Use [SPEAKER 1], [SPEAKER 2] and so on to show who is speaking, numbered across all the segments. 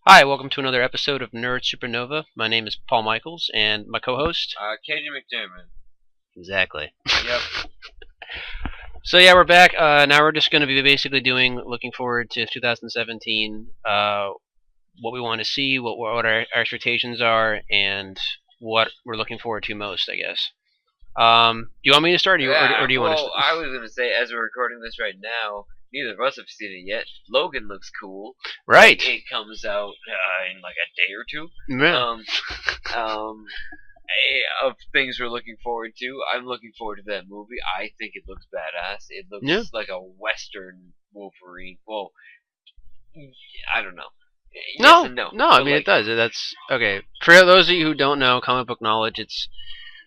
[SPEAKER 1] Hi, welcome to another episode of Nerd Supernova. My name is Paul Michaels, and my co-host.
[SPEAKER 2] Katie McDermott.
[SPEAKER 1] Exactly.
[SPEAKER 2] Yep.
[SPEAKER 1] So yeah, we're back. Now we're just going to be basically looking forward to 2017. What we want to see, what our expectations are, and what we're looking forward to most, I guess. Do you want me to start, or do you want to?
[SPEAKER 2] Well, I was gonna say, as we're recording this right now, neither of us have seen it yet. Logan looks cool.
[SPEAKER 1] Right.
[SPEAKER 2] It comes out in like a day or two.
[SPEAKER 1] Yeah.
[SPEAKER 2] Of things we're looking forward to, I'm looking forward to that movie. I think it looks badass. It looks like a Western Wolverine. Well, I don't know. Yes and no.
[SPEAKER 1] I mean, it does. That's okay. For those of you who don't know comic book knowledge, it's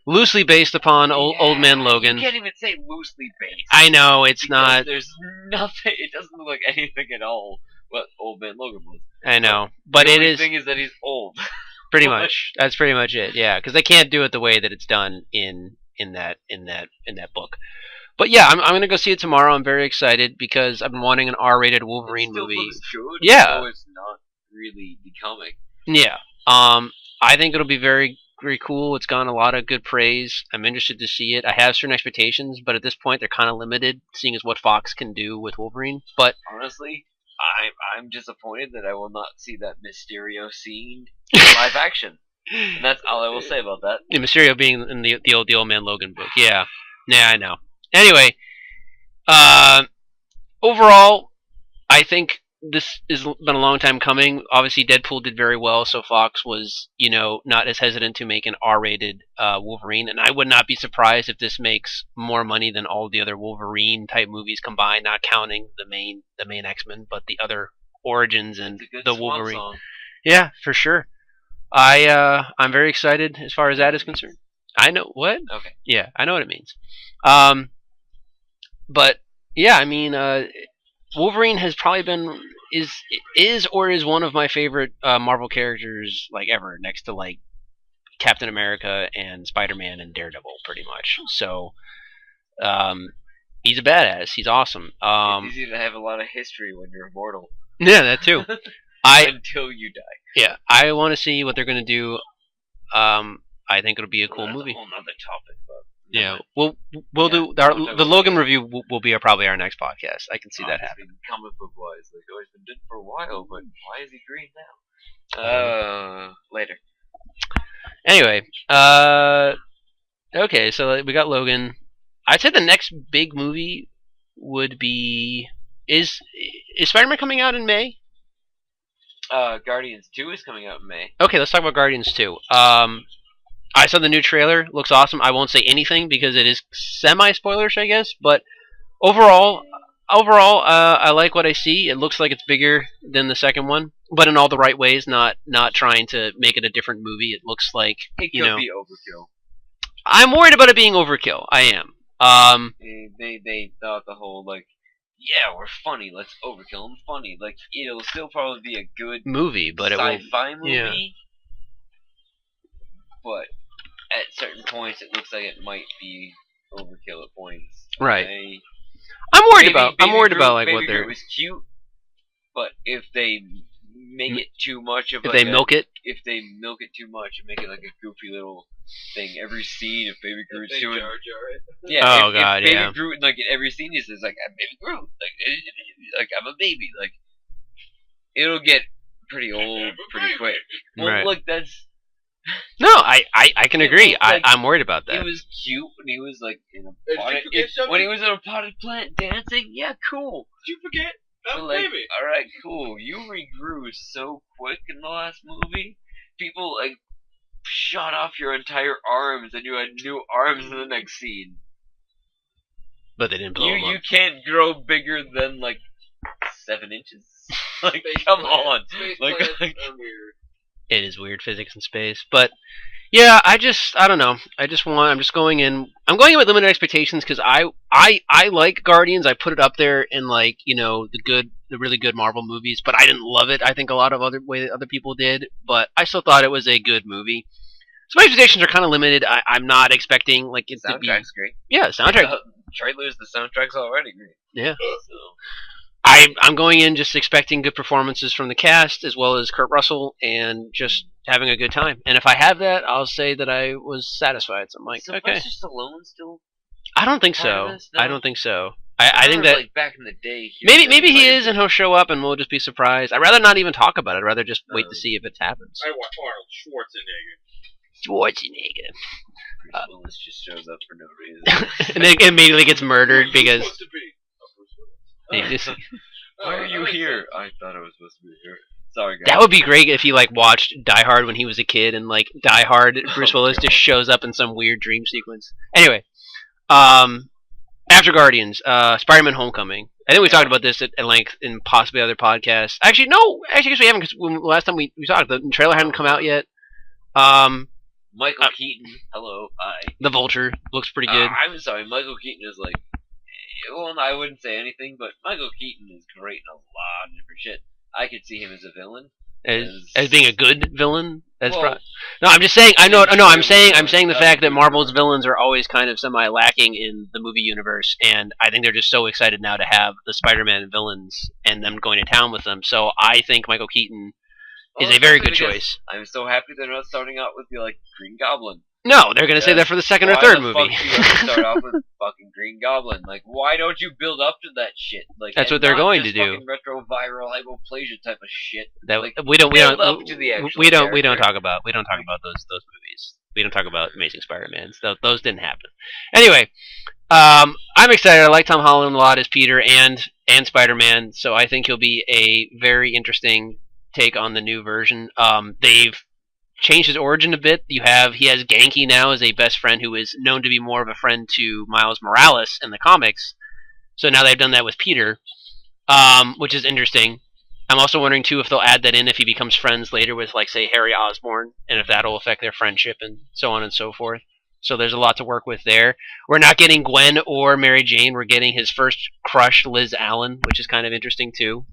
[SPEAKER 1] loosely based upon Old Man Logan.
[SPEAKER 2] You can't even say loosely based.
[SPEAKER 1] I know, it's not.
[SPEAKER 2] There's nothing. It doesn't look like anything at all what Old Man Logan was.
[SPEAKER 1] I know, but
[SPEAKER 2] the
[SPEAKER 1] it
[SPEAKER 2] only
[SPEAKER 1] is.
[SPEAKER 2] thing is that he's old.
[SPEAKER 1] Pretty much. That's pretty much it. Yeah, because they can't do it the way that it's done in that book. But yeah, I'm gonna go see it tomorrow. I'm very excited because I've been wanting an R-rated Wolverine movie.
[SPEAKER 2] Looks good.
[SPEAKER 1] Yeah.
[SPEAKER 2] So it's not really the comic.
[SPEAKER 1] Yeah. I think it'll be very cool. It's gotten a lot of good praise. I'm interested to see it. I have certain expectations, but at this point they're kind of limited, seeing as what Fox can do with Wolverine. But
[SPEAKER 2] honestly, I'm disappointed that I will not see that Mysterio scene in live action. And that's all I will say about that.
[SPEAKER 1] The Mysterio being in the old Man Logan book. Yeah, I know. Anyway, overall, I think this has been a long time coming. Obviously, Deadpool did very well, so Fox was, not as hesitant to make an R-rated Wolverine. And I would not be surprised if this makes more money than all the other Wolverine type movies combined, not counting the main X-Men, but the other Origins and the Wolverine.
[SPEAKER 2] Song.
[SPEAKER 1] Yeah, for sure. I'm very excited as far as that is concerned. I know what?
[SPEAKER 2] Okay.
[SPEAKER 1] Yeah, I know what it means. But yeah, I mean, Wolverine has probably been is one of my favorite Marvel characters like ever, next to like Captain America and Spider-Man and Daredevil, pretty much. So, he's a badass. He's awesome.
[SPEAKER 2] It's easy to have a lot of history when you're immortal.
[SPEAKER 1] Yeah, that too.
[SPEAKER 2] Until you die.
[SPEAKER 1] Yeah, I want to see what they're gonna do. I think it'll be a cool movie.
[SPEAKER 2] That's a whole nother topic, but
[SPEAKER 1] yeah, we'll do the Logan review will be probably our next podcast. I can see that happening.
[SPEAKER 2] Comic book wise, like it's been done for a while, but why is he green now? Later.
[SPEAKER 1] Anyway, okay, so we got Logan. I'd say the next big movie would be is Spider-Man coming out in May?
[SPEAKER 2] Guardians 2 is coming out in May.
[SPEAKER 1] Okay, let's talk about Guardians 2. I saw the new trailer. Looks awesome. I won't say anything because it is semi-spoilers, I guess. But overall, I like what I see. It looks like it's bigger than the second one, but in all the right ways. Not trying to make it a different movie. It looks like
[SPEAKER 2] it could be overkill.
[SPEAKER 1] I'm worried about it being overkill. I am.
[SPEAKER 2] They thought the whole like, yeah, we're funny. Let's overkill and funny. Like it'll still probably be a good
[SPEAKER 1] movie, but
[SPEAKER 2] sci-fi movie.
[SPEAKER 1] Yeah.
[SPEAKER 2] But at certain points, it looks like it might be overkill at points.
[SPEAKER 1] Right. I'm worried about like
[SPEAKER 2] Baby
[SPEAKER 1] what they're.
[SPEAKER 2] Groot was cute, but if they make it too much of
[SPEAKER 1] if they milk it
[SPEAKER 2] too much and make it like a goofy little thing every scene, if Baby Groot's doing
[SPEAKER 3] Jar Jar.
[SPEAKER 2] yeah,
[SPEAKER 1] oh god,
[SPEAKER 2] if Baby
[SPEAKER 1] yeah.
[SPEAKER 2] Groot like in every scene he says like I'm Baby Groot, like I'm a baby, like it'll get pretty old pretty quick. Well,
[SPEAKER 1] right.
[SPEAKER 2] Look, that's.
[SPEAKER 1] No, I can agree.
[SPEAKER 2] Like,
[SPEAKER 1] I'm worried about that.
[SPEAKER 2] It was cute when he was like in a when he was in a potted plant dancing. Yeah, cool.
[SPEAKER 3] Did you forget? I'm
[SPEAKER 2] like,
[SPEAKER 3] baby.
[SPEAKER 2] all right, cool. You regrew so quick in the last movie. People like shot off your entire arms, and you had new arms in the next scene.
[SPEAKER 1] But they didn't blow them up.
[SPEAKER 2] You can't grow bigger than like 7 inches. Like, come on. Like,
[SPEAKER 3] are weird.
[SPEAKER 1] It is weird, physics in space, but yeah, I don't know. I'm just going in. I'm going in with limited expectations because I like Guardians. I put it up there in like the really good Marvel movies, but I didn't love it. I think a lot of other people did, but I still thought it was a good movie. So my expectations are kind of limited. I'm not expecting like it to be.
[SPEAKER 2] Soundtrack's great.
[SPEAKER 1] Yeah, soundtrack.
[SPEAKER 2] Trailers, the soundtrack's already great.
[SPEAKER 1] Yeah.
[SPEAKER 2] So.
[SPEAKER 1] I'm going in just expecting good performances from the cast as well as Kurt Russell and just having a good time. And if I have that, I'll say that I was satisfied. So I'm like, okay.
[SPEAKER 2] Sylvester Stallone still?
[SPEAKER 1] I don't think
[SPEAKER 2] part of
[SPEAKER 1] so.
[SPEAKER 2] this? No.
[SPEAKER 1] I don't think so. I think
[SPEAKER 2] remember,
[SPEAKER 1] that
[SPEAKER 2] like back in the day.
[SPEAKER 1] maybe he is and he'll show up and we'll just be surprised. I'd rather not even talk about it. I'd rather just wait to see if it happens.
[SPEAKER 3] I want Arnold Schwarzenegger.
[SPEAKER 1] Schwarzenegger.
[SPEAKER 2] Bruce Willis just shows up for no reason.
[SPEAKER 1] And then immediately gets murdered
[SPEAKER 3] Who's
[SPEAKER 1] because
[SPEAKER 3] supposed to be? Oh, Bruce Willis.
[SPEAKER 1] he just,
[SPEAKER 2] Why are you here? I thought I was supposed to be here. Sorry, guys.
[SPEAKER 1] that would be great if he like watched Die Hard when he was a kid and like Die Hard Bruce Willis
[SPEAKER 2] God.
[SPEAKER 1] just shows up in some weird dream sequence. Anyway, after Guardians, Spider-Man: Homecoming. I think we talked about this at length in possibly other podcasts. Actually, no. Actually, I guess we haven't because last time we talked, the trailer hadn't come out yet.
[SPEAKER 2] Michael Keaton. Hello. Hi.
[SPEAKER 1] The Vulture looks pretty good.
[SPEAKER 2] I'm sorry. Michael Keaton is like. Well, I wouldn't say anything, but Michael Keaton is great in a lot of different shit. I could see him as a villain.
[SPEAKER 1] As being a good villain.
[SPEAKER 2] Well,
[SPEAKER 1] No, I'm just saying. I'm saying the fact that Marvel's villains are always kind of semi-lacking in the movie universe, and I think they're just so excited now to have the Spider-Man villains and them going to town with them. So I think Michael Keaton is a very good choice.
[SPEAKER 2] I'm so happy they're not starting out with the Green Goblin.
[SPEAKER 1] No, they're going to say that for the second or third movie.
[SPEAKER 2] Why the fuck do you have to start off with fucking Green Goblin? Like, why don't you build up to that shit? Like,
[SPEAKER 1] That's
[SPEAKER 2] and
[SPEAKER 1] what they're
[SPEAKER 2] not
[SPEAKER 1] going
[SPEAKER 2] just
[SPEAKER 1] to do.
[SPEAKER 2] fucking retroviral hypoplasia type of shit.
[SPEAKER 1] That
[SPEAKER 2] Like,
[SPEAKER 1] we don't
[SPEAKER 2] build up to the actual
[SPEAKER 1] we don't
[SPEAKER 2] character.
[SPEAKER 1] talk about those movies. We don't talk about Amazing Spider-Man. Those didn't happen. Anyway, I'm excited. I like Tom Holland a lot as Peter and Spider-Man, so I think he'll be a very interesting take on the new version. They've changed his origin a bit. He has Genki now as a best friend who is known to be more of a friend to Miles Morales in the comics. So now they've done that with Peter, which is interesting. I'm also wondering too if they'll add that in if he becomes friends later with, like, say, Harry Osborn, and if that'll affect their friendship and so on and so forth. So there's a lot to work with there. We're not getting Gwen or Mary Jane. We're getting his first crush, Liz Allen, which is kind of interesting too.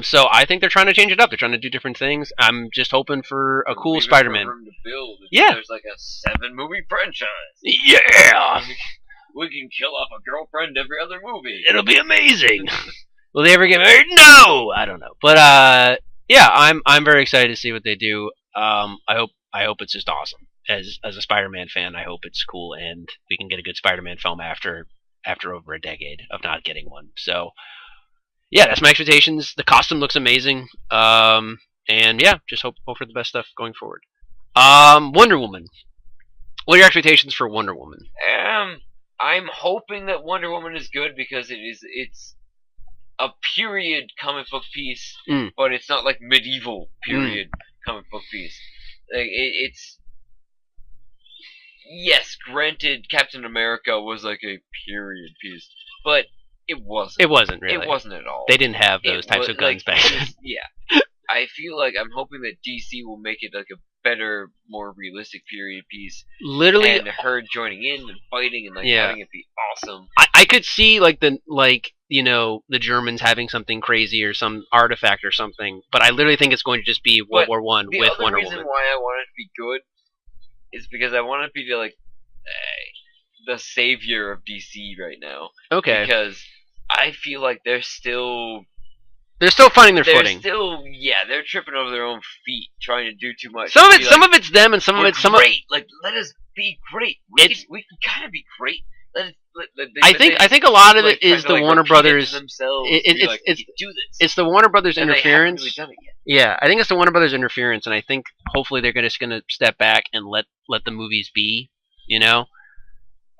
[SPEAKER 1] So I think they're trying to change it up. They're trying to do different things. I'm just hoping for a cool Spider-Man.
[SPEAKER 2] Room to build.
[SPEAKER 1] Yeah.
[SPEAKER 2] There's like a 7-movie franchise.
[SPEAKER 1] Yeah!
[SPEAKER 2] We can kill off a girlfriend every other movie.
[SPEAKER 1] It'll be amazing! Will they ever get married? No! I don't know. But, yeah, I'm very excited to see what they do. I hope it's just awesome. As a Spider-Man fan, I hope it's cool and we can get a good Spider-Man film after over a decade of not getting one. So, yeah, that's my expectations. The costume looks amazing. And yeah, just hope for the best stuff going forward. Wonder Woman. What are your expectations for Wonder Woman?
[SPEAKER 2] I'm hoping that Wonder Woman is good because it's a period comic book piece, but it's not like medieval period comic book piece. Like it's yes, granted, Captain America was like a period piece, but it wasn't.
[SPEAKER 1] It wasn't really.
[SPEAKER 2] It wasn't at all.
[SPEAKER 1] They didn't have those types of guns back then.
[SPEAKER 2] Yeah. I feel like I'm hoping that DC will make it like a better, more realistic period piece.
[SPEAKER 1] Literally,
[SPEAKER 2] and her joining in and fighting and having it be awesome.
[SPEAKER 1] I could see the Germans having something crazy or some artifact or something, but I literally think it's going to just be World War I with Wonder Woman.
[SPEAKER 2] The reason why I want it to be good is because I want it to be the savior of DC right now.
[SPEAKER 1] Okay.
[SPEAKER 2] Because I feel like they're still
[SPEAKER 1] finding their footing.
[SPEAKER 2] They're tripping over their own feet, trying to do too much.
[SPEAKER 1] Some of it's them, and some of it's
[SPEAKER 2] great. Let us be great. We can kind of be great.
[SPEAKER 1] I think a lot of it is the Warner Brothers. It's the Warner Brothers interference.
[SPEAKER 2] Really done it yet.
[SPEAKER 1] Yeah, I think it's the Warner Brothers interference, and I think hopefully they're just going to step back and let the movies be. You know,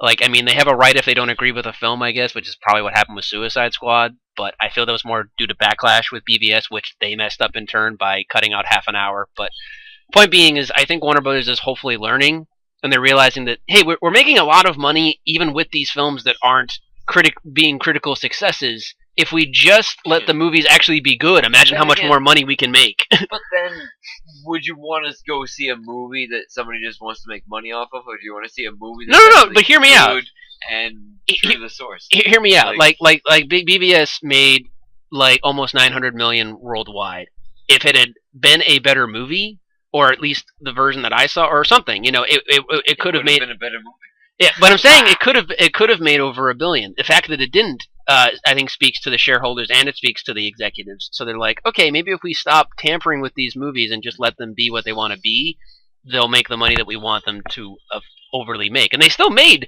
[SPEAKER 1] they have a right if they don't agree with a film, I guess, which is probably what happened with Suicide Squad. But I feel that was more due to backlash with BVS, which they messed up in turn by cutting out half an hour. But point being is, I think Warner Brothers is hopefully learning, and they're realizing that, hey, we're making a lot of money even with these films that aren't being critical successes. If we just let the movies actually be good, imagine how much more money we can make.
[SPEAKER 2] But then, would you want to go see a movie that somebody just wants to make money off of, or do you want to see a movie that's
[SPEAKER 1] no, but hear me out.
[SPEAKER 2] And true to the source?
[SPEAKER 1] Hear me out. Like BVS made almost $900 million worldwide. If it had been a better movie, or at least the version that I saw, or something, it could have made
[SPEAKER 2] been a better movie.
[SPEAKER 1] Yeah, but I'm saying it could have made over $1 billion. The fact that it didn't, I think speaks to the shareholders and it speaks to the executives. So they're like, okay, maybe if we stop tampering with these movies and just let them be what they want to be, they'll make the money that we want them to overly make. And they still made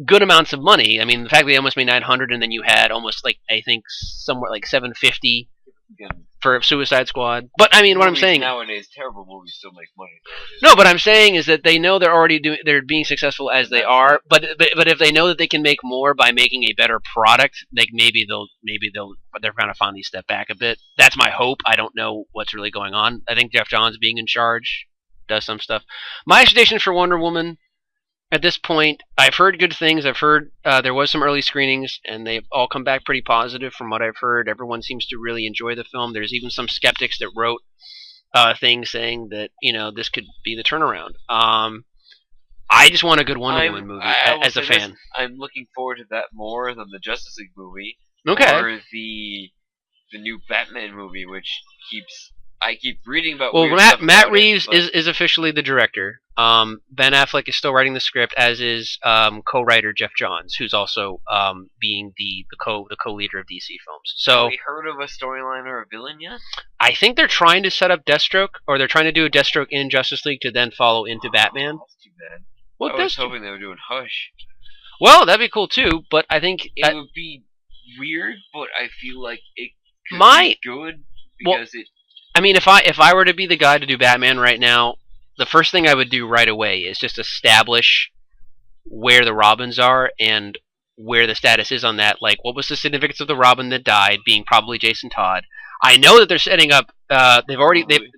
[SPEAKER 1] good amounts of money. I mean, the fact that they almost made 900 and then you had almost like, I think somewhere like 750 for Suicide Squad. But I mean, what I'm saying
[SPEAKER 2] nowadays, terrible movies still make money.
[SPEAKER 1] No, but I'm saying is that they know they're being successful as they are. But if they know that they can make more by making a better product, like maybe they're going to finally step back a bit. That's my hope. I don't know what's really going on. I think Geoff Johns being in charge does some stuff. My expectations for Wonder Woman. At this point, I've heard good things. I've heard there was some early screenings, and they've all come back pretty positive from what I've heard. Everyone seems to really enjoy the film. There's even some skeptics that wrote things saying that, this could be the turnaround. I just want a good Wonder Woman movie as a fan.
[SPEAKER 2] I'm looking forward to that more than the Justice League movie.
[SPEAKER 1] Okay.
[SPEAKER 2] Or the new Batman movie, which I keep reading about.
[SPEAKER 1] Well, Matt Reeves is officially the director. Ben Affleck is still writing the script, as is co-writer Geoff Johns, who's also being the co-leader of DC films. So,
[SPEAKER 2] have we heard of a storyline or a villain yet?
[SPEAKER 1] I think they're trying to set up Deathstroke, or they're trying to do a Deathstroke in Justice League to then follow into Batman.
[SPEAKER 2] That's too bad.
[SPEAKER 1] Well,
[SPEAKER 2] I was hoping they were doing Hush.
[SPEAKER 1] Well, that'd be cool too, but I think
[SPEAKER 2] it would be weird, but I feel like it could be good because it.
[SPEAKER 1] I mean, if I were to be the guy to do Batman right now, the first thing I would do right away is just establish where the Robins are and where the status is on that. Like, what was the significance of the Robin that died, being probably Jason Todd? I know that they're setting up. They've already given.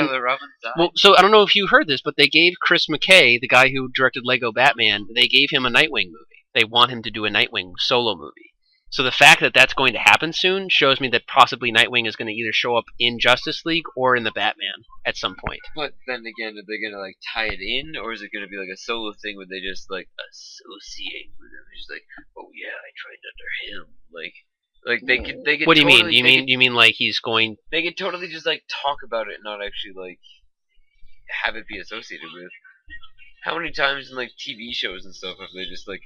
[SPEAKER 2] What other Robins died?
[SPEAKER 1] Well, so I don't know if you heard this, but they gave Chris McKay, the guy who directed Lego Batman, they gave him a Nightwing movie. They want him to do a Nightwing solo movie. So the fact that that's going to happen soon shows me that possibly Nightwing is going to either show up in Justice League or in the Batman at some point.
[SPEAKER 2] But then again, are they going to like tie it in, or is it going to be like a solo thing where they just like associate with him? Just like, oh yeah, I trained under him. Like they could.
[SPEAKER 1] What do you
[SPEAKER 2] totally,
[SPEAKER 1] mean? You mean like he's going?
[SPEAKER 2] They could totally just like talk about it, and not actually like have it be associated with. How many times in like TV shows and stuff have they just like?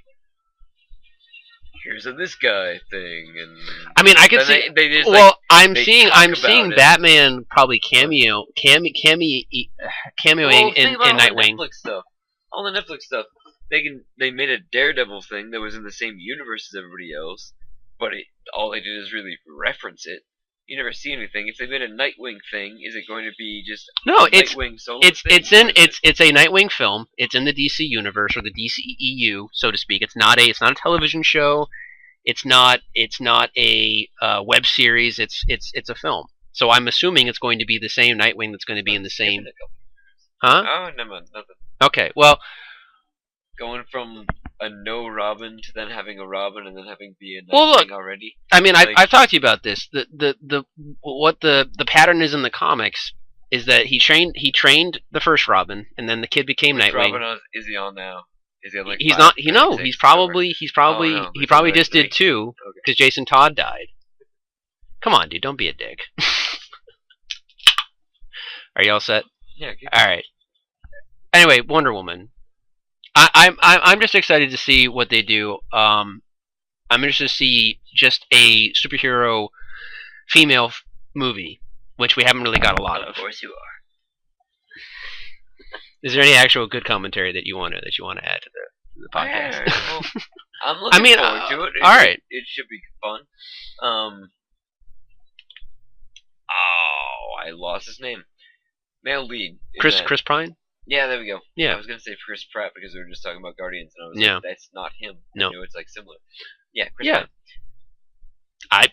[SPEAKER 2] Here's a this guy thing, and
[SPEAKER 1] I mean, I could see.
[SPEAKER 2] They just,
[SPEAKER 1] well,
[SPEAKER 2] like,
[SPEAKER 1] I'm seeing
[SPEAKER 2] it.
[SPEAKER 1] Batman probably cameoing in Nightwing.
[SPEAKER 2] Netflix stuff. All the Netflix stuff. They made a Daredevil thing that was in the same universe as everybody else, but all they did is really reference it. You never see anything. If they made a Nightwing thing, is it going to be just Nightwing solo?
[SPEAKER 1] It's a Nightwing film. It's in the DC universe or the DCEU, so to speak. It's not a television show. It's not a web series. It's a film. So I'm assuming it's going to be the same Nightwing that's going to be in the same. Huh?
[SPEAKER 2] Oh, never mind. Nothing.
[SPEAKER 1] Okay. Well,
[SPEAKER 2] going from a no Robin to then having a Robin and then having be a Nightwing already.
[SPEAKER 1] I mean, I've talked to you about this. What the pattern is in the comics is that he trained the first Robin, and then the kid became Nightwing.
[SPEAKER 2] Robin is he on now? Is he on like?
[SPEAKER 1] He's not. He's probably just did 2 because Jason Todd died. Come on, dude, don't be a dick. Are you all set?
[SPEAKER 2] Yeah.
[SPEAKER 1] All right. Anyway, Wonder Woman. I'm just excited to see what they do. I'm interested to see just a superhero female movie, which we haven't really got a lot of.
[SPEAKER 2] Of course you are.
[SPEAKER 1] Is there any actual good commentary that you want to add to the podcast?
[SPEAKER 2] Well, I'm looking forward to it.
[SPEAKER 1] All right.
[SPEAKER 2] It should be fun. I lost his name. Male lead.
[SPEAKER 1] Chris Pine?
[SPEAKER 2] Yeah, there we go.
[SPEAKER 1] Yeah.
[SPEAKER 2] I was gonna say Chris Pratt because we were just talking about Guardians, and I was like, that's not him.
[SPEAKER 1] No.
[SPEAKER 2] I knew it's like similar. Yeah, Chris
[SPEAKER 1] Pratt.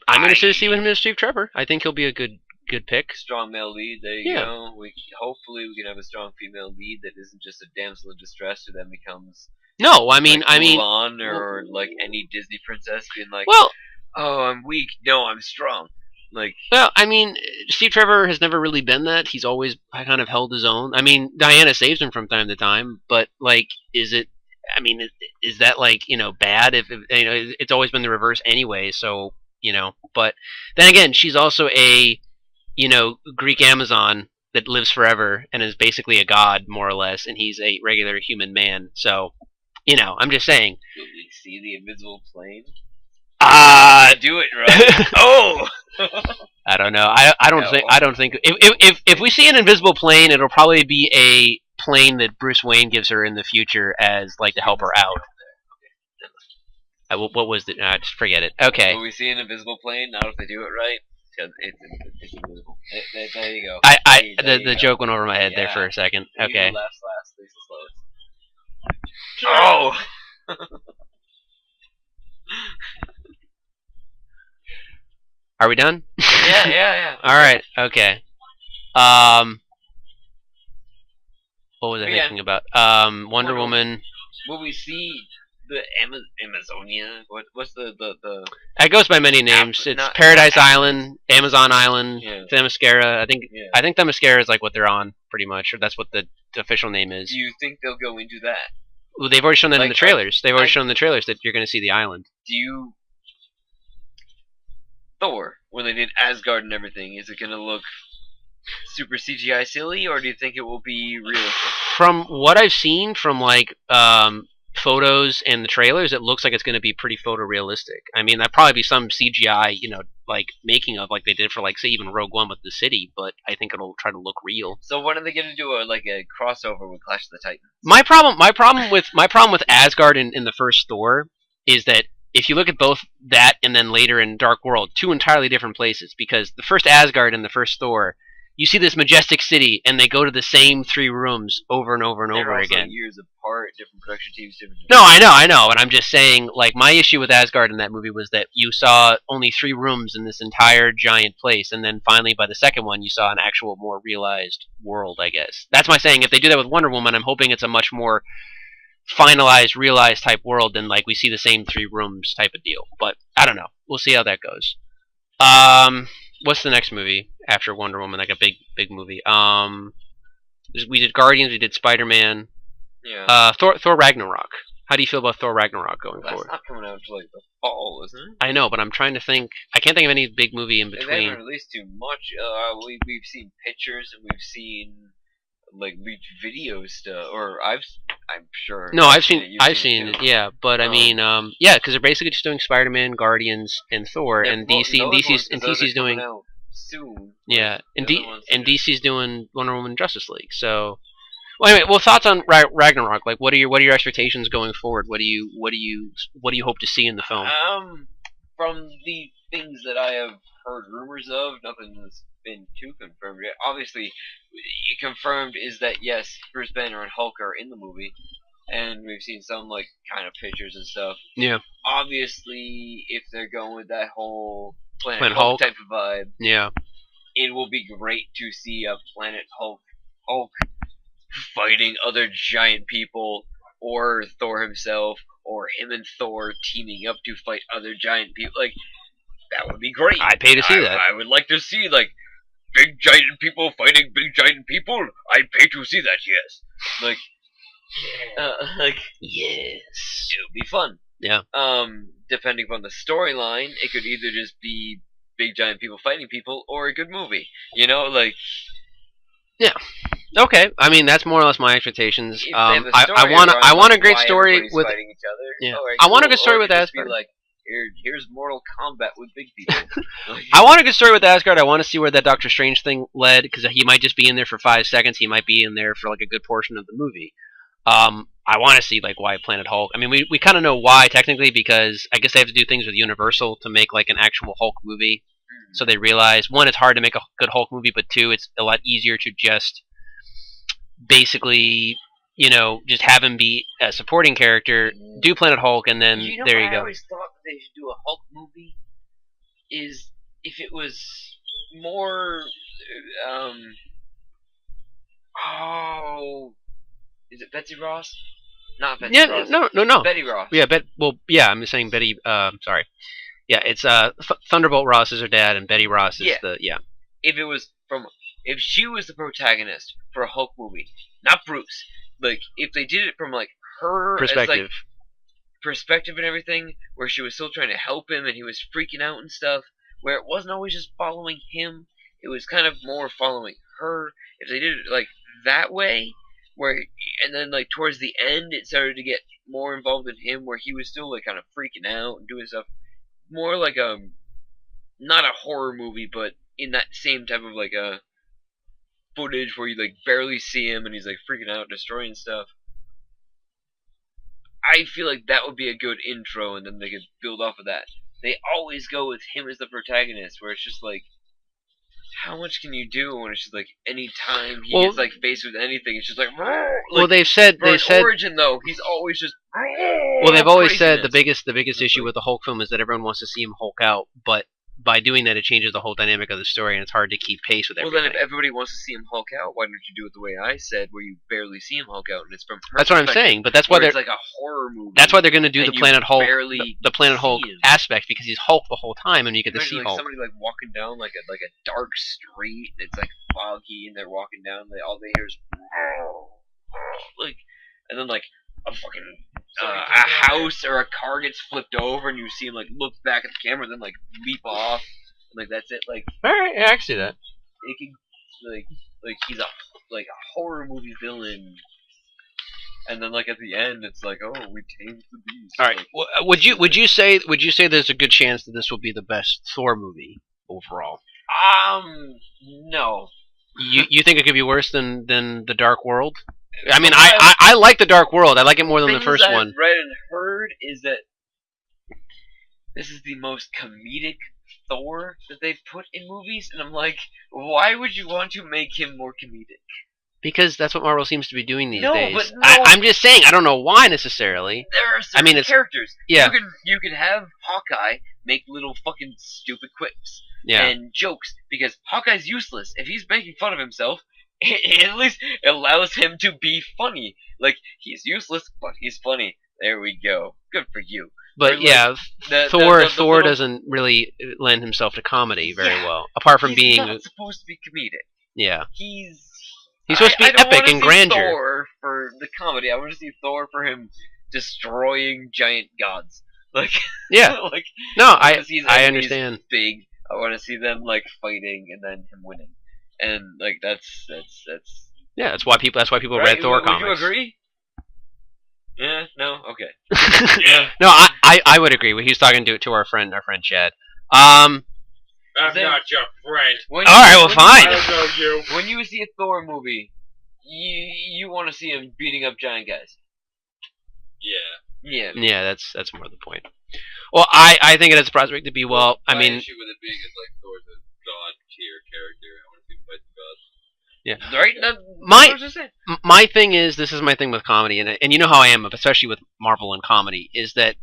[SPEAKER 1] I'm interested to see with him as Steve Trevor. I think he'll be a good pick.
[SPEAKER 2] Strong male lead. There you go. Hopefully we can have a strong female lead that isn't just a damsel in distress who then becomes.
[SPEAKER 1] No, I mean,
[SPEAKER 2] Mulan or like any Disney princess being like, oh, I'm weak. No, I'm strong.
[SPEAKER 1] Well, I mean, Steve Trevor has never really been that. He's always kind of held his own. I mean, Diana saves him from time to time, but is that bad? If it's always been the reverse anyway. So but then again, she's also a Greek Amazon that lives forever and is basically a god more or less, and he's a regular human man. So I'm just saying.
[SPEAKER 2] Did we see the invisible plane? Do it right. Oh.
[SPEAKER 1] I don't know. I don't think if we see an invisible plane, it'll probably be a plane that Bruce Wayne gives her in the future as like to help her out. What was it? Just forget it. Okay.
[SPEAKER 2] Will we see an invisible plane? Not if they do it right. It's invisible. There you go.
[SPEAKER 1] The joke went over my head there for a second. Okay.
[SPEAKER 2] Last, the slowest. Oh.
[SPEAKER 1] Are we done?
[SPEAKER 2] Yeah.
[SPEAKER 1] All right. Okay. What was I thinking about? Wonder Woman.
[SPEAKER 2] Will we see the Amazonia? What's the?
[SPEAKER 1] It goes by many names. It's Paradise Island, Amazon Island, Themyscira. I think Themyscira is like what they're on, pretty much, or that's what the official name is.
[SPEAKER 2] Do you think they'll go into that?
[SPEAKER 1] Well, they've already shown that in the trailers. They've already shown in the trailers that you're going to see the island.
[SPEAKER 2] Do you? Thor, when they did Asgard and everything, is it going to look super CGI silly, or do you think it will be realistic?
[SPEAKER 1] From what I've seen from like photos and the trailers, it looks like it's going to be pretty photorealistic. I mean, that'd probably be some CGI, like making of like they did for like say even Rogue One with the city, but I think it'll try to look real.
[SPEAKER 2] So when are they going to do a crossover with Clash of the Titans?
[SPEAKER 1] My problem with Asgard in the first Thor is that if you look at both that and then later in Dark World, two entirely different places, because the first Asgard and the first Thor, you see this majestic city, and they go to the same 3 rooms over and over and over again.
[SPEAKER 2] Years apart, different production teams, different.
[SPEAKER 1] No, I know, and I'm just saying, like, my issue with Asgard in that movie was that you saw only 3 rooms in this entire giant place, and then finally by the second one, you saw an actual more realized world, I guess. That's my saying. If they do that with Wonder Woman, I'm hoping it's a much more finalized, realized type world than like we see the same 3 rooms type of deal. But I don't know. We'll see how that goes. What's the next movie after Wonder Woman? Like a big movie. We did Guardians. We did Spider-Man.
[SPEAKER 2] Yeah.
[SPEAKER 1] Thor Ragnarok. How do you feel about Thor Ragnarok going forward?
[SPEAKER 2] That's not coming out until like the fall, isn't it?
[SPEAKER 1] I know, but I'm trying to think. I can't think of any big movie in between.
[SPEAKER 2] They haven't released too much. We've seen pictures and we've seen like leaked video stuff, or I'm sure.
[SPEAKER 1] No, I've seen it, yeah, but I mean, yeah, because they're basically just doing Spider-Man, Guardians, and Thor, and DC's doing
[SPEAKER 2] soon.
[SPEAKER 1] Yeah, and DC's doing Wonder Woman, Justice League. So, well, anyway, thoughts on Ragnarok? Like, what are your expectations going forward? What do you hope to see in the film?
[SPEAKER 2] From the things that I have heard rumors of, nothing has been too confirmed yet. Obviously, confirmed is that yes, Bruce Banner and Hulk are in the movie, and we've seen some like kind of pictures and stuff.
[SPEAKER 1] Yeah.
[SPEAKER 2] Obviously, if they're going with that whole Planet Hulk type of vibe,
[SPEAKER 1] yeah,
[SPEAKER 2] it will be great to see a Planet Hulk fighting other giant people, or Thor himself, or him and Thor teaming up to fight other giant people. Like, that would be great.
[SPEAKER 1] I'd pay to see that.
[SPEAKER 2] I would like to see, like, big giant people fighting big giant people. I'd pay to see that, yes. Yes. It would be fun.
[SPEAKER 1] Yeah.
[SPEAKER 2] Depending upon the storyline, it could either just be big giant people fighting people, or a good movie.
[SPEAKER 1] Yeah. Okay. I mean, that's more or less my expectations. I want a great story with
[SPEAKER 2] fighting each other.
[SPEAKER 1] Yeah. I want a good story with Asgard.
[SPEAKER 2] Like, here's Mortal Kombat with big people.
[SPEAKER 1] I want a good story with Asgard. I want to see where that Doctor Strange thing led, because he might just be in there for 5 seconds. He might be in there for like a good portion of the movie. I want to see like why Planet Hulk. I mean, we kind of know why technically, because I guess they have to do things with Universal to make like an actual Hulk movie. So they realize, 1, it's hard to make a good Hulk movie, but 2, it's a lot easier to just basically, just have him be a supporting character, do Planet Hulk, and then there you go.
[SPEAKER 2] I always thought that they should do a Hulk movie is if it was more, is it Betsy Ross? Not Betsy Ross.
[SPEAKER 1] No.
[SPEAKER 2] Betty Ross.
[SPEAKER 1] Yeah, I'm saying Betty, sorry. Yeah, it's Thunderbolt Ross is her dad, and Betty Ross is
[SPEAKER 2] If she was the protagonist for a Hulk movie, not Bruce, like if they did it from like her perspective and everything, where she was still trying to help him and he was freaking out and stuff, where it wasn't always just following him, it was kind of more following her. If they did it like that way, and then like towards the end it started to get more involved in him, where he was still like kind of freaking out and doing stuff, more like a not a horror movie, but in that same type of like a footage where you like barely see him and he's like freaking out, destroying stuff. I feel like that would be a good intro, and then they could build off of that. They always go with him as the protagonist, where it's just like, how much can you do when it's just like any time he gets like faced with anything, it's just like,
[SPEAKER 1] well, they've said
[SPEAKER 2] origin though he's always just
[SPEAKER 1] well, they've always said the biggest issue with the Hulk film is that everyone wants to see him Hulk out, but by doing that, it changes the whole dynamic of the story, and it's hard to keep pace with everything.
[SPEAKER 2] Well, then if everybody wants to see him Hulk out, why don't you do it the way I said, where you barely see him Hulk out, and it's from her
[SPEAKER 1] That's what I'm saying, but that's why they're
[SPEAKER 2] it's like a horror movie.
[SPEAKER 1] That's why they're going to do the Planet Hulk, the Planet Hulk
[SPEAKER 2] him.
[SPEAKER 1] Aspect, because he's Hulk the whole time, and you get to see
[SPEAKER 2] like
[SPEAKER 1] Hulk.
[SPEAKER 2] Somebody like walking down like a dark street, and it's like foggy, and they're walking down, and all they hear is like, and then like a fucking a house or a car gets flipped over, and you see him like look back at the camera, and then like leap off. Like that's it. Like
[SPEAKER 1] all right, yeah, I can see that.
[SPEAKER 2] It can like he's a horror movie villain, and then like at the end it's like, oh, we tamed the beast.
[SPEAKER 1] All right,
[SPEAKER 2] like,
[SPEAKER 1] would you say there's a good chance that this will be the best Thor movie overall?
[SPEAKER 2] No.
[SPEAKER 1] You think it could be worse than the Dark World? I mean, I like the Dark World. I like it more than the first one.
[SPEAKER 2] I've read and heard is that this is the most comedic Thor that they've put in movies, and I'm like, why would you want to make him more comedic?
[SPEAKER 1] Because that's what Marvel seems to be doing these days.
[SPEAKER 2] But no.
[SPEAKER 1] I'm just saying, I don't know why necessarily.
[SPEAKER 2] There are certain characters.
[SPEAKER 1] Yeah.
[SPEAKER 2] You can have Hawkeye make little fucking stupid quips and jokes, because Hawkeye's useless. If he's making fun of himself, it at least allows him to be funny. Like, he's useless, but he's funny. There we go. Good for you.
[SPEAKER 1] But yeah, Thor doesn't really lend himself to comedy very well, apart from being
[SPEAKER 2] not supposed to be comedic.
[SPEAKER 1] Yeah,
[SPEAKER 2] he's
[SPEAKER 1] supposed to be epic and grandeur.
[SPEAKER 2] Thor for the comedy. I want to see Thor for him destroying giant gods. Like
[SPEAKER 1] yeah,
[SPEAKER 2] like
[SPEAKER 1] no, I understand.
[SPEAKER 2] Big. I want to see them like fighting and then him winning, and like that's
[SPEAKER 1] yeah, that's why people read Thor comics.
[SPEAKER 2] Would you agree? Yeah. No. Okay.
[SPEAKER 1] Yeah. No, I would agree. He was talking to our friend Chad.
[SPEAKER 3] I'm not your friend.
[SPEAKER 1] All right. Well, fine.
[SPEAKER 3] I don't know you.
[SPEAKER 2] When you see a Thor movie, you want to see him beating up giant guys.
[SPEAKER 3] Yeah.
[SPEAKER 2] Yeah.
[SPEAKER 1] Yeah. That's more the point. Well, I think it has a prospect to be well. I mean,
[SPEAKER 3] my issue with it being is like Thor's a god tier character. I want to see him fight the gods.
[SPEAKER 2] Yeah. Right.
[SPEAKER 1] My thing is, this is my thing with comedy, and you know how I am, especially with Marvel and comedy, is that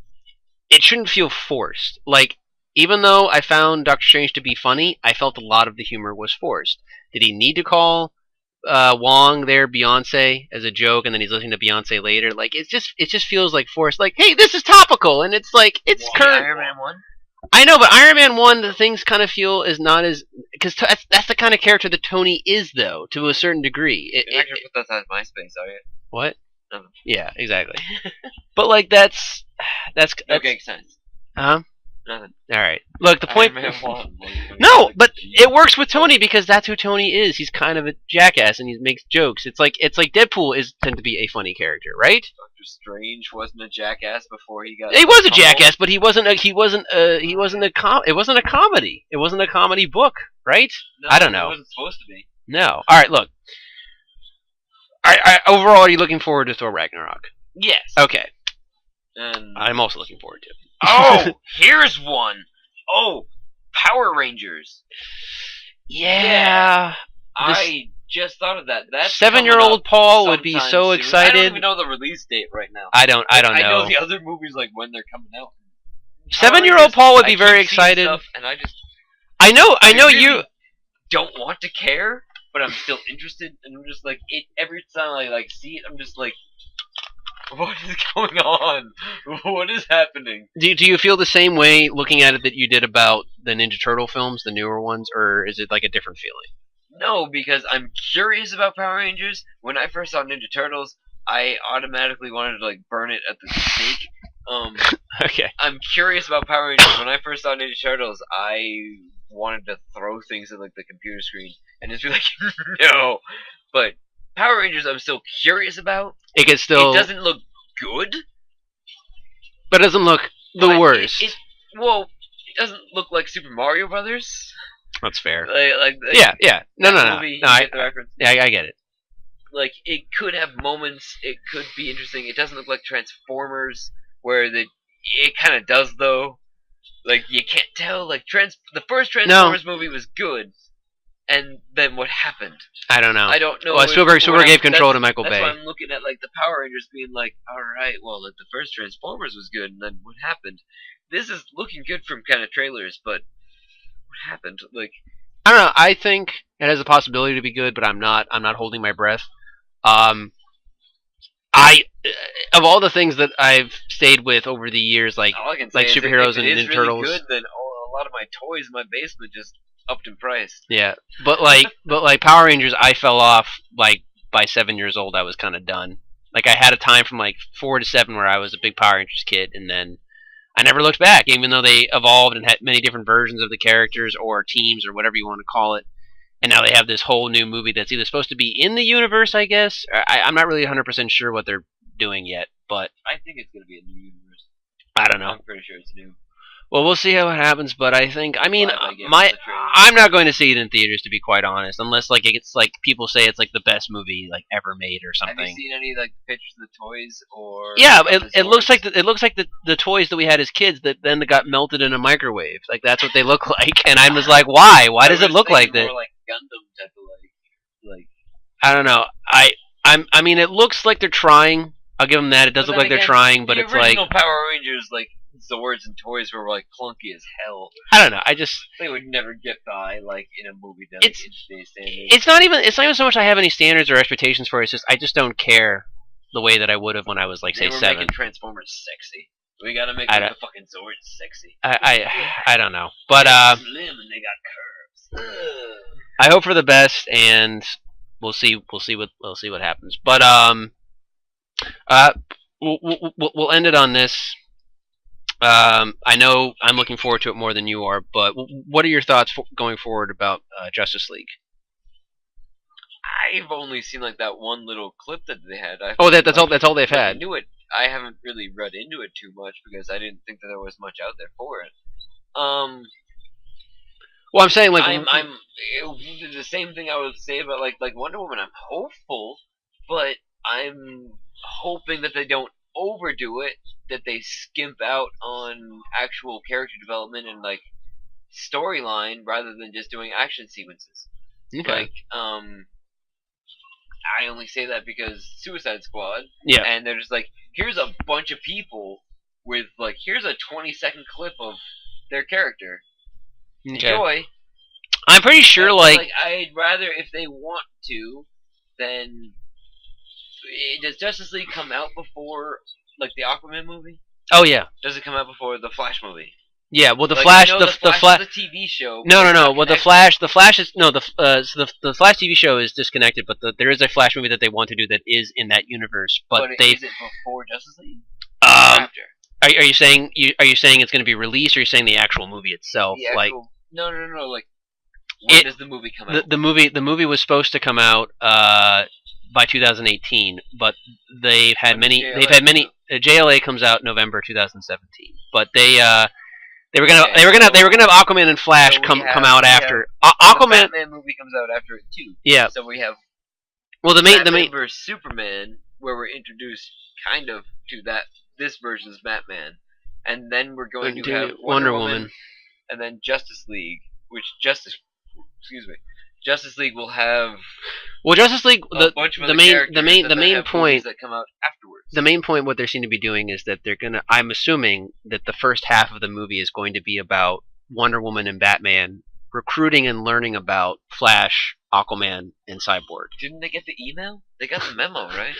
[SPEAKER 1] it shouldn't feel forced. Like, even though I found Doctor Strange to be funny, I felt a lot of the humor was forced. Did he need to call Wong there Beyonce as a joke, and then he's listening to Beyonce later? Like, it just feels like forced. Like, hey, this is topical, and it's like it's current.
[SPEAKER 2] Iron Man 1.
[SPEAKER 1] I know, but Iron Man 1, the things kind of feel is not as... Because that's the kind of character that Tony is, though, to a certain degree.
[SPEAKER 2] You're not going to put that on MySpace, are you?
[SPEAKER 1] What?
[SPEAKER 2] No.
[SPEAKER 1] Yeah, exactly. But, like, that's
[SPEAKER 2] okay, sense.
[SPEAKER 1] Huh?
[SPEAKER 2] Nothing.
[SPEAKER 1] Alright. Look, the point...
[SPEAKER 2] Iron Man 1.
[SPEAKER 1] No, but it works with Tony because that's who Tony is. He's kind of a jackass and he makes jokes. It's like Deadpool tend to be a funny character, right?
[SPEAKER 2] Doctor Strange wasn't a jackass before he got...
[SPEAKER 1] He was a jackass, but it wasn't a comedy. It wasn't a comedy book, right?
[SPEAKER 2] No,
[SPEAKER 1] I don't know.
[SPEAKER 2] It wasn't supposed to be.
[SPEAKER 1] No. Alright, look. Overall, are you looking forward to Thor Ragnarok?
[SPEAKER 2] Yes.
[SPEAKER 1] Okay.
[SPEAKER 2] And
[SPEAKER 1] I'm also looking forward to it.
[SPEAKER 2] Oh, here's one. Oh, Power Rangers.
[SPEAKER 1] Yeah.
[SPEAKER 2] I just thought of that. That's
[SPEAKER 1] 7-year-old Paul would be so
[SPEAKER 2] soon.
[SPEAKER 1] excited.
[SPEAKER 2] I don't even know the release date right now.
[SPEAKER 1] I don't know.
[SPEAKER 2] I know the other movies, like when they're coming out.
[SPEAKER 1] 7-year-old Paul would be very excited.
[SPEAKER 2] And
[SPEAKER 1] I know
[SPEAKER 2] really
[SPEAKER 1] you
[SPEAKER 2] don't want to care, but I'm still interested, and I'm just like every time I like see it, I'm just like, what is going on? What is happening?
[SPEAKER 1] Do you feel the same way looking at it that you did about the Ninja Turtle films, the newer ones, or is it like a different feeling?
[SPEAKER 2] No, because I'm curious about Power Rangers. When I first saw Ninja Turtles, I automatically wanted to like burn it at the stake.
[SPEAKER 1] Okay.
[SPEAKER 2] I'm curious about Power Rangers. When I first saw Ninja Turtles, I wanted to throw things at like the computer screen and just be like, no. But Power Rangers, I'm still curious about.
[SPEAKER 1] It
[SPEAKER 2] doesn't look good,
[SPEAKER 1] but it doesn't look the worst.
[SPEAKER 2] Well, doesn't look like Super Mario Brothers.
[SPEAKER 1] That's fair.
[SPEAKER 2] Like
[SPEAKER 1] yeah. No.
[SPEAKER 2] Movie,
[SPEAKER 1] No,
[SPEAKER 2] I
[SPEAKER 1] get it.
[SPEAKER 2] Like, it could have moments. It could be interesting. It doesn't look like Transformers, where it kind of does though. Like, you can't tell. Like, the first Transformers movie was good, and then what happened?
[SPEAKER 1] I don't know.
[SPEAKER 2] I don't know.
[SPEAKER 1] Well, Spielberg gave control to Michael Bay.
[SPEAKER 2] That's why I'm looking at like the Power Rangers being like, all right, well, like, the first Transformers was good, and then what happened? This is looking good from kind of trailers, but what happened? Like,
[SPEAKER 1] I don't know. I think it has a possibility to be good, but I'm not holding my breath. Of all the things that I've stayed with over the years, like superheroes and Ninja Turtles,
[SPEAKER 2] good, then a lot of my toys in my basement just upped in price.
[SPEAKER 1] Yeah, but like Power Rangers, I fell off like by 7 years old. I was kind of done. Like, I had a time from like 4 to 7 where I was a big Power Rangers kid, and then I never looked back. Even though they evolved and had many different versions of the characters or teams or whatever you want to call it, and now they have this whole new movie that's either supposed to be in the universe, I guess. I'm not really 100% sure what they're doing yet, but
[SPEAKER 2] I think it's going to be a new universe.
[SPEAKER 1] I don't know.
[SPEAKER 2] I'm pretty sure it's new.
[SPEAKER 1] Well, we'll see how it happens, but I'm not going to see it in theaters, to be quite honest, unless like it's like people say it's like the best movie like ever made or something.
[SPEAKER 2] Have you seen any like pictures of the toys or?
[SPEAKER 1] Yeah, it looks like the toys that we had as kids that then got melted in a microwave. Like, that's what they look like, and I was like, why? Why does it look like that?
[SPEAKER 2] More like Gundam type of like.
[SPEAKER 1] I don't know. I mean, it looks like they're trying. I'll give them that. It does look like they're trying, but it's like
[SPEAKER 2] the original Power Rangers, like Zords and toys were like clunky as hell.
[SPEAKER 1] I don't know.
[SPEAKER 2] They would never get by like in a movie done in today's standards.
[SPEAKER 1] It's not even so much I have any standards or expectations for it. It's just I just don't care the way that I would have when I was like say 7.
[SPEAKER 2] Making Transformers sexy. We gotta make the fucking Zords sexy.
[SPEAKER 1] I don't know, but
[SPEAKER 2] slim and they got curves.
[SPEAKER 1] I hope for the best, and we'll see what happens. But we'll end it on this. I know I'm looking forward to it more than you are, but what are your thoughts going forward about Justice League?
[SPEAKER 2] I've only seen like that one little clip that they had.
[SPEAKER 1] That's all they've had.
[SPEAKER 2] I knew it. I haven't really read into it too much because I didn't think that there was much out there for it.
[SPEAKER 1] Well, I'm saying like
[SPEAKER 2] I'm the same thing I would say about like Wonder Woman. I'm hopeful, but I'm hoping that they don't overdo it, that they skimp out on actual character development and like storyline rather than just doing action sequences.
[SPEAKER 1] Okay.
[SPEAKER 2] Like I only say that because Suicide Squad.
[SPEAKER 1] Yeah.
[SPEAKER 2] And they're just like, here's a bunch of people with like, here's a 20-second clip of their character.
[SPEAKER 1] Okay.
[SPEAKER 2] Enjoy.
[SPEAKER 1] I'm pretty sure like
[SPEAKER 2] I'd rather, if they want to, then does Justice League come out before like the Aquaman movie?
[SPEAKER 1] Oh yeah.
[SPEAKER 2] Does it come out before the Flash movie?
[SPEAKER 1] Yeah, well, the
[SPEAKER 2] like,
[SPEAKER 1] Flash,
[SPEAKER 2] the
[SPEAKER 1] Flash,
[SPEAKER 2] is a TV show.
[SPEAKER 1] No. Well, the Flash is no the Flash TV show is disconnected, but there is a Flash movie that they want to do that is in that universe. But
[SPEAKER 2] is it before Justice League?
[SPEAKER 1] Or after? Are you saying it's going to be released, or are you saying the actual movie itself?
[SPEAKER 2] The actual,
[SPEAKER 1] like
[SPEAKER 2] no. Like when does the movie come out?
[SPEAKER 1] The movie was supposed to come out by 2018, but they've had many. JLA comes out November 2017, but they were gonna have Aquaman and Flash come out after. Aquaman.
[SPEAKER 2] The Batman movie comes out after it too.
[SPEAKER 1] Yeah.
[SPEAKER 2] So we have.
[SPEAKER 1] Well, the main
[SPEAKER 2] versus Superman, where we're introduced kind of to this version's Batman, and then we're going to have Wonder Woman, and then Justice League, Justice League will have.
[SPEAKER 1] Well, Justice League,
[SPEAKER 2] the main
[SPEAKER 1] point
[SPEAKER 2] that come out afterwards.
[SPEAKER 1] The main point, what they seem to be doing, is that they're gonna. I'm assuming that the first half of the movie is going to be about Wonder Woman and Batman recruiting and learning about Flash, Aquaman, and Cyborg.
[SPEAKER 2] Didn't they get the email? They got the memo, right?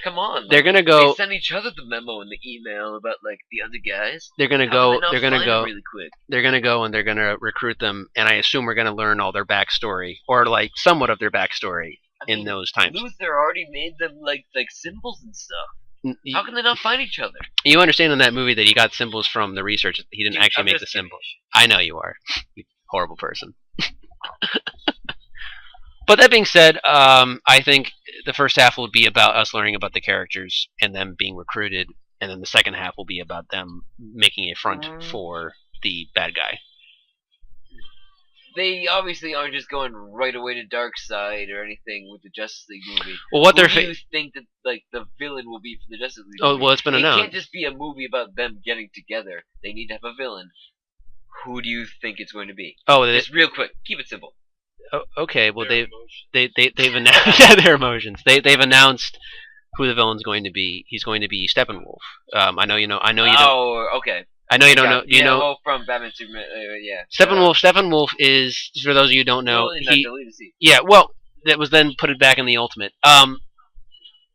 [SPEAKER 2] Come on.
[SPEAKER 1] They're gonna go.
[SPEAKER 2] They send each other the memo and the email about like the other guys.
[SPEAKER 1] They're gonna go. They're gonna go
[SPEAKER 2] really quick.
[SPEAKER 1] They're gonna go and they're gonna recruit them, and I assume we're gonna learn all their backstory, or like somewhat of their backstory in those times.
[SPEAKER 2] Luthor already made them like symbols and stuff. How can they not find each other?
[SPEAKER 1] You understand in that movie that he got symbols from the research. He didn't actually make the symbols. I know you are. You horrible person. But that being said, I think the first half will be about us learning about the characters and them being recruited, and then the second half will be about them making a front for the bad guy.
[SPEAKER 2] They obviously aren't just going right away to Darkseid or anything with the Justice League movie.
[SPEAKER 1] Well, what
[SPEAKER 2] Who
[SPEAKER 1] they're
[SPEAKER 2] do you think that like the villain will be for the Justice League
[SPEAKER 1] oh
[SPEAKER 2] movie?
[SPEAKER 1] well, it's been
[SPEAKER 2] It
[SPEAKER 1] announced.
[SPEAKER 2] can't just be a movie about them getting together. They need to have a villain. Who do you think it's going to be?
[SPEAKER 1] Oh,
[SPEAKER 2] Just real quick, keep it simple.
[SPEAKER 1] okay. Well,
[SPEAKER 3] Their
[SPEAKER 1] they've announced yeah, their emotions. They've announced who the villain's going to be. He's going to be Steppenwolf. I know you know. I know you don't.
[SPEAKER 2] Oh, okay.
[SPEAKER 1] I know you don't know. You know.
[SPEAKER 2] Well, from Batman Superman. Yeah.
[SPEAKER 1] Steppenwolf is, for those of you who don't know,
[SPEAKER 2] Well, in that deleted scene.
[SPEAKER 1] yeah. Well, that was then put it back in the Ultimate.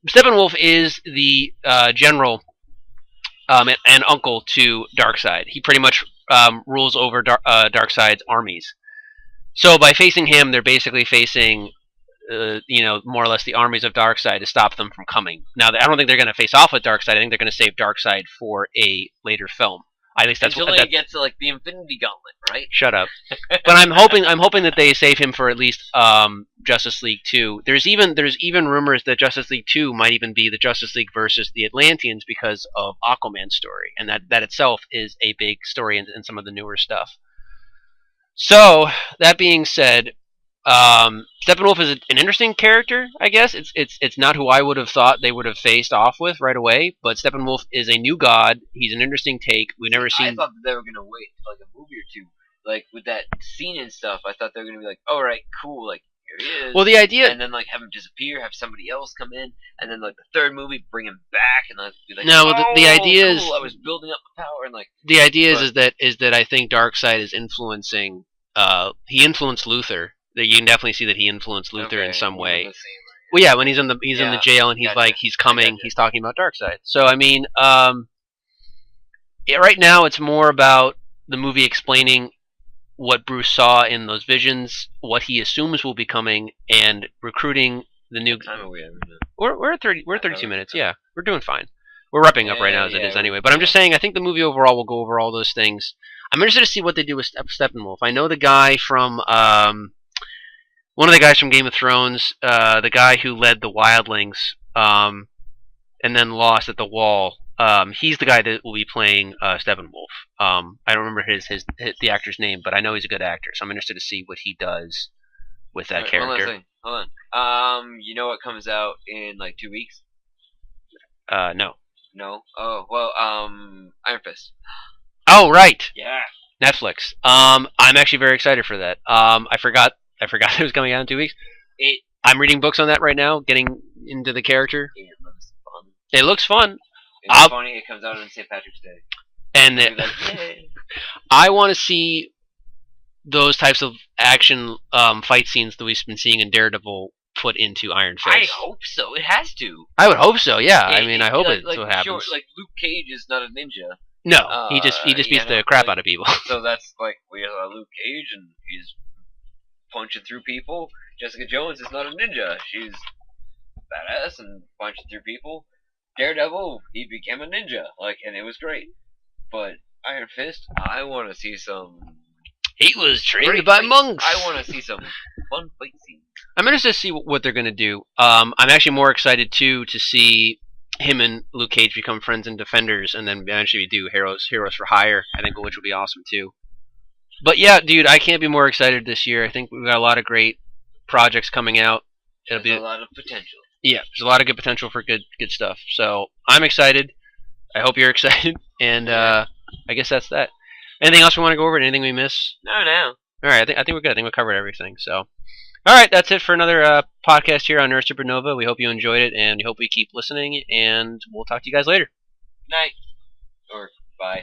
[SPEAKER 1] Steppenwolf is the general and uncle to Darkseid. He pretty much rules over Darkseid's armies. So by facing him, they're basically facing, more or less the armies of Darkseid to stop them from coming. Now, I don't think they're going to face off with Darkseid. I think they're going to save Darkseid for a later film. At least that's
[SPEAKER 2] Until
[SPEAKER 1] what.
[SPEAKER 2] he gets to like the Infinity Gauntlet, right?
[SPEAKER 1] Shut up. But I'm hoping that they save him for at least Justice League 2. There's even rumors that Justice League 2 might even be the Justice League versus the Atlanteans because of Aquaman's story, and that itself is a big story in some of the newer stuff. So that being said, Steppenwolf is an interesting character, I guess. It's not who I would have thought they would have faced off with right away, but Steppenwolf is a new god. He's an interesting take. We've never seen.
[SPEAKER 2] I thought that they were gonna wait like a movie or two, like with that scene and stuff. I thought they were gonna be like, "All right, cool, like here he is."
[SPEAKER 1] Well, the idea,
[SPEAKER 2] and then like have him disappear, have somebody else come in, and then like the third movie bring him back, and like be like,
[SPEAKER 1] no,
[SPEAKER 2] "Oh,
[SPEAKER 1] the idea
[SPEAKER 2] cool,
[SPEAKER 1] is
[SPEAKER 2] I was building up the power," and like
[SPEAKER 1] the idea is that I think Darkseid is influencing. He influenced Luthor. You can definitely see that he influenced Luthor in some way. Well, yeah, when he's in the jail and he's coming, he's talking about Darkseid. So I mean, right now it's more about the movie explaining what Bruce saw in those visions, what he assumes will be coming, and recruiting the new.
[SPEAKER 2] What time are we at?
[SPEAKER 1] We're at 30. We're at 32 minutes. Yeah, we're doing fine. We're wrapping up right now as it is anyway. But I'm just saying, I think the movie overall will go over all those things. I'm interested to see what they do with Steppenwolf. I know the guy from. One of the guys from Game of Thrones, the guy who led the Wildlings, and then lost at the Wall. He's the guy that will be playing Steppenwolf. I don't remember the actor's name, but I know he's a good actor, so I'm interested to see what he does with that character.
[SPEAKER 2] Hold on. You know what comes out in like 2 weeks?
[SPEAKER 1] No.
[SPEAKER 2] No. Oh well. Iron Fist.
[SPEAKER 1] Oh right.
[SPEAKER 2] Yeah.
[SPEAKER 1] Netflix. I'm actually very excited for that. I forgot it was coming out in 2 weeks. I'm reading books on that right now, getting into the character.
[SPEAKER 2] It looks fun.
[SPEAKER 1] It looks fun.
[SPEAKER 2] It's funny. It comes out on St. Patrick's Day.
[SPEAKER 1] And I want to see those types of action fight scenes that we've been seeing in Daredevil put into Iron Fist.
[SPEAKER 2] I hope so. It has to.
[SPEAKER 1] I would hope so. Yeah. I mean, I hope it's what happens.
[SPEAKER 2] Sure, like Luke Cage is not a ninja.
[SPEAKER 1] No, he just beats the crap out of people.
[SPEAKER 2] So that's like we have Luke Cage, and he's punching through people. Jessica Jones is not a ninja. She's badass and punching through people. Daredevil, he became a ninja, and it was great. But Iron Fist, I want to see some.
[SPEAKER 1] He was trained by monks.
[SPEAKER 2] I want to see some fun fight scenes.
[SPEAKER 1] I'm interested to see what they're going to do. I'm actually more excited too to see him and Luke Cage become friends and defenders, and then eventually do Heroes for Hire. I think, which will be awesome too. But yeah, dude, I can't be more excited this year. I think we've got a lot of great projects coming out.
[SPEAKER 2] There's a lot of potential.
[SPEAKER 1] Yeah, there's a lot of good potential for good stuff. So I'm excited. I hope you're excited. And I guess that's that. Anything else we want to go over? Anything we miss?
[SPEAKER 2] No.
[SPEAKER 1] All right, I think we're good. I think we covered everything. So, all right, that's it for another podcast here on Nerd Supernova. We hope you enjoyed it, and we hope we keep listening. And we'll talk to you guys later.
[SPEAKER 2] Night or bye.